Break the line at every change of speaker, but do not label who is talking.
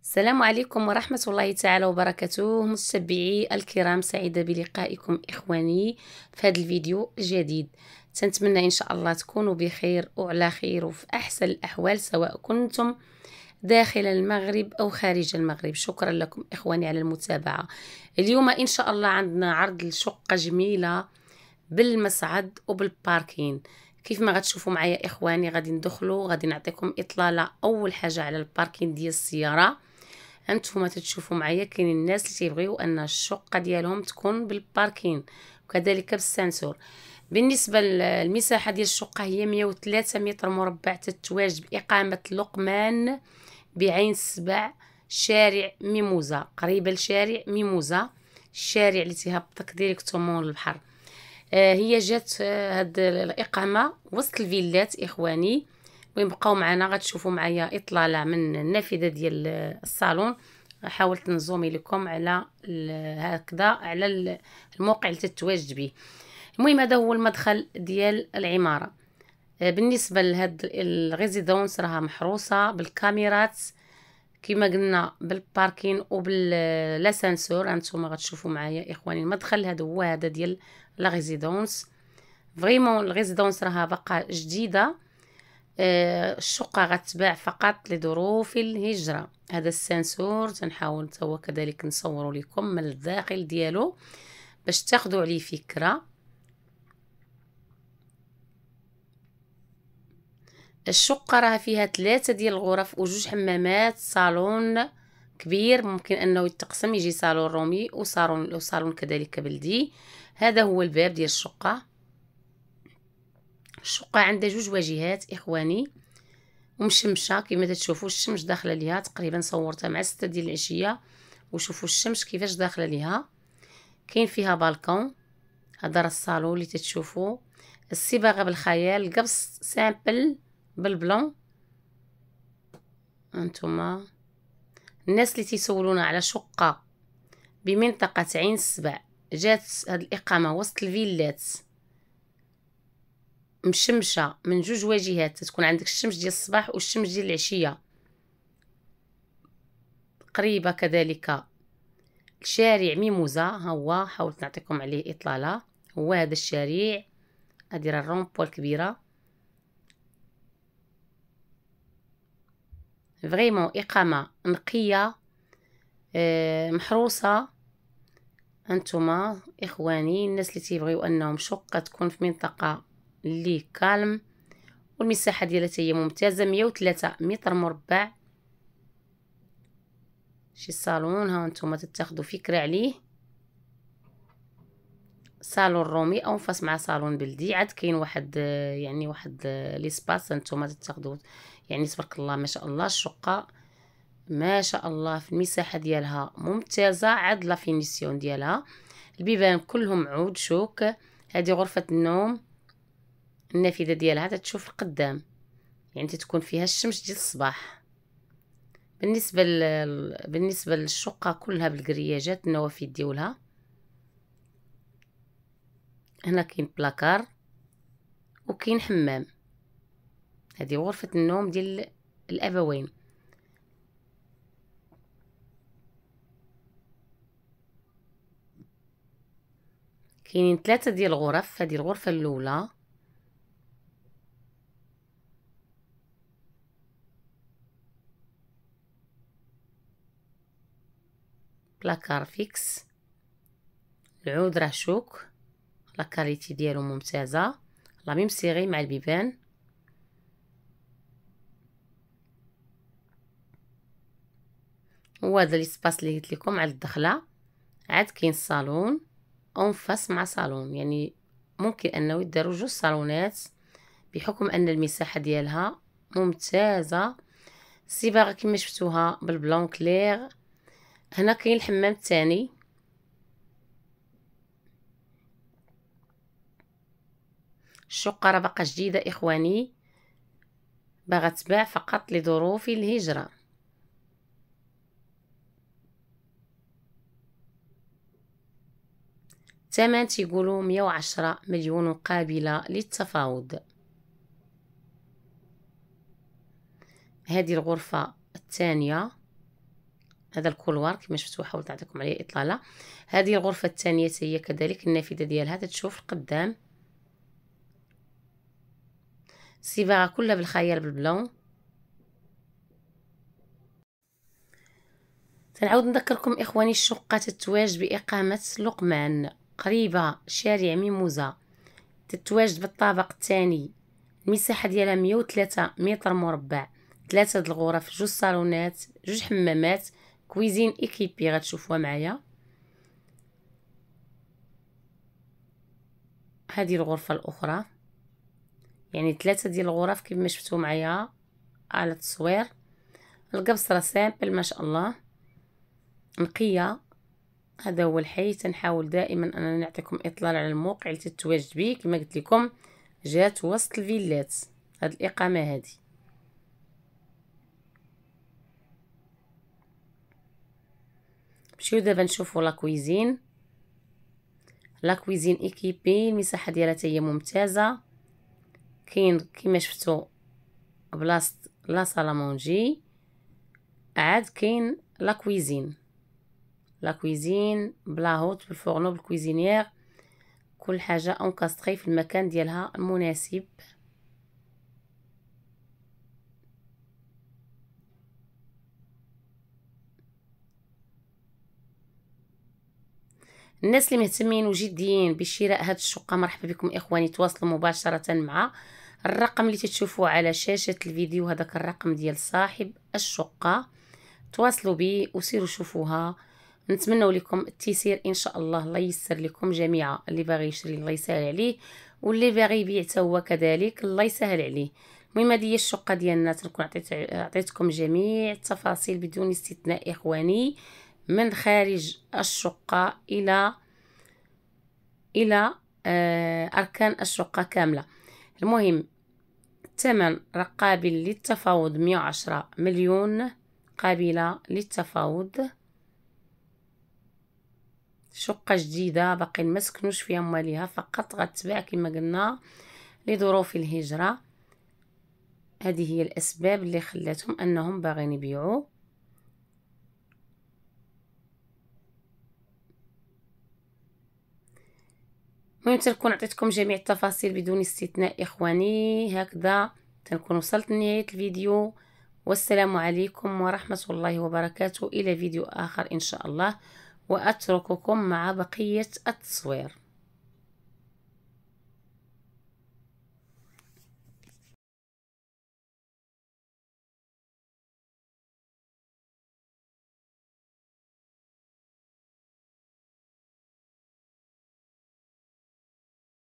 السلام عليكم ورحمة الله تعالى وبركاته. متابعي الكرام، سعيدة بلقائكم إخواني في هذا الفيديو الجديد. تنتمنى إن شاء الله تكونوا بخير وعلى خير وفي أحسن الأحوال، سواء كنتم داخل المغرب أو خارج المغرب. شكرا لكم إخواني على المتابعة. اليوم إن شاء الله عندنا عرض لشقة جميلة بالمصعد وبالباركين. كيف ما غتشوفوا معايا إخواني، غادي ندخلوا، غادي نعطيكم إطلالة أول حاجة على الباركين ديال السيارة. هانتوما تتشوفوا معايا كاينين الناس اللي تيبغيو ان الشقه ديالهم تكون بالباركين وكذلك بالسنسور. بالنسبه للمساحه ديال الشقه هي 103 متر مربع، تتواجد باقامه لقمان بعين السبع، شارع ميموزه، قريبه لشارع ميموزه، الشارع اللي تيهبطك ديريكتومون للبحر. هي جات هاد الاقامه وسط الفيلات اخواني. ويبقاو معنا، غتشوفوا معايا اطلاله من النافذه ديال الصالون. حاولت نزومي لكم على هكذا على الموقع اللي تتواجد به. المهم هذا هو المدخل ديال العماره. بالنسبه لهاد الريزيدونس راها محروسه بالكاميرات كما قلنا، بالباركين وبالاسانسور. هانتوما غتشوفوا معايا اخواني المدخل هذا هو هذا ديال لا ريزيدونس. فريمون الريزيدونس راها باقا جديده. الشقة غتباع فقط لظروف الهجرة. هذا السنسور تنحاول هو كذلك نصور لكم من الداخل ديالو باش تاخذوا عليه فكرة. الشقة راه فيها 3 ديال الغرف وجوج حمامات، صالون كبير ممكن انه يتقسم، يجي صالون رومي وصالون كذلك بلدي. هذا هو الباب ديال الشقة. الشقة عندها 2 واجهات اخواني ومشمشه كما تشوفوا الشمس داخله ليها. تقريبا صورتها مع 6 ديال العشيه وشوفوا الشمس كيفاش داخله ليها. كاين فيها بالكون. هذا راه الصالون اللي تتشوفوا. الصباغه بالخيال، القبص سامبل بالبلون. انتما الناس اللي تيسولونا على شقه بمنطقه عين السبع، جات هاد الاقامه وسط الفيلات مشمشه من 2 واجهات، تكون عندك الشمس ديال الصباح والشمس ديال العشيه. قريبه كذلك شارع ميموزة. ها هو حاولت نعطيكم عليه اطلاله. هو هذا الشارع، هذه راه الرومبو الكبيره. فريمون اقامه نقيه محروسه. انتما اخواني الناس اللي تيبغيو انهم شقه تكون في منطقه اللي كالم والمساحه ديالها هي ممتازه. 103 متر مربع. شي صالون ها انتما تتاخذوا فكره عليه. صالون رومي او فاس مع صالون بلدي. عاد كاين واحد يعني واحد ليسباس انتما تاخذوا يعني تبارك الله ما شاء الله. الشقه ما شاء الله في المساحه ديالها ممتازه. عاد لا فينيسيون ديالها، البيبان كلهم عود شوك. هذه غرفه النوم، النافذه ديالها تتشوف القدام، يعني تكون فيها الشمس ديال الصباح. بالنسبه للشقه كلها بالكرياجات النوافذ ديالها. هنا كاين بلاكار وكاين حمام. هذه غرفة النوم ديال الأبوين. كاينين 3 ديال الغرف. هذه الغرفة الأولى، بلاكار فيكس، العود راه شوك، لاكاليتي ديالو ممتازة، لا ميم سيغي مع البيبان. وهذا ليسباس اللي قلت لكم على الدخله. عاد كاين الصالون اون فاس مع صالون، يعني ممكن انه يداروا 2 صالونات بحكم ان المساحه ديالها ممتازه. الصباغه كما شفتوها بالبلون كلير. هنا كاين الحمام الثاني. الشقه راه باقا جديده اخواني، باغا تباع فقط لظروف الهجره. الثمن تيقولوا 110 مليون وقابله للتفاوض. هذه الغرفه الثانيه هذا الكولوار كما شفتوا حاولت نعطيكم عليه اطلاله. هذه الغرفه الثانيه هي كذلك النافذه ديالها تتشوف القدام، الصباغه كلها بالخيال بالبلون. تنعاود نذكركم اخواني الشقه تتواجد باقامه لقمان قريبه شارع ميموزه، تتواجد بالطابق الثاني. المساحه ديالها 103 متر مربع، 3 د الغرف، 2 صالونات، 2 حمامات، كويزين ايكيبي غتشوفوها معايا. هذه الغرفه الاخرى، يعني 3 ديال الغرف كما شفتوا معايا على التصوير. القبصره سامبل ما شاء الله نقيه. هذا هو الحي. تنحاول دائما انني نعطيكم اطلال على الموقع اللي تتواجد به. كما قلت لكم جات وسط الفيلات هذه الاقامه هذه. نمشيو دابا نشوفوا لا كويزين. لا كويزين ايكيبي، المساحه ديالها هي ممتازه. كاين كما شفتوا بلاصه لا سالامونجي، عاد كاين لا كويزين، لا كويزين بلا هوت بالفورنو بالكويزينيير، كل حاجه انكاستري في المكان ديالها المناسب. الناس اللي مهتمين وجديين بشراء هذه الشقه مرحبا بكم اخواني. تواصلوا مباشره مع الرقم اللي تشوفوه على شاشه الفيديو، هذاك الرقم ديال صاحب الشقه. تواصلوا بي وسيروا شوفوها. نتمنوا لكم التيسير ان شاء الله. الله ييسر لكم جميعا، اللي باغي يشري الله يسهل عليه، واللي باغي يبيع حتى هو كذلك الله يسهل عليه. المهم هذه هي الشقه ديالنا. تنكون عطيتكم جميع التفاصيل بدون استثناء اخواني، من خارج الشقه الى اركان الشقه كامله. المهم الثمن قابل للتفاوض، 110 مليون قابله للتفاوض. شقه جديده باقي ما سكنوش فيها مواليها، فقط غتباع كما قلنا لظروف الهجره. هذه هي الاسباب اللي خلاتهم انهم باغيين يبيعوا. المهم تنكون عطيتكم جميع التفاصيل بدون استثناء اخواني. هكذا تنكون وصلت لنهايه الفيديو، والسلام عليكم ورحمه الله وبركاته. الى فيديو اخر ان شاء الله، واترككم مع بقيه التصوير.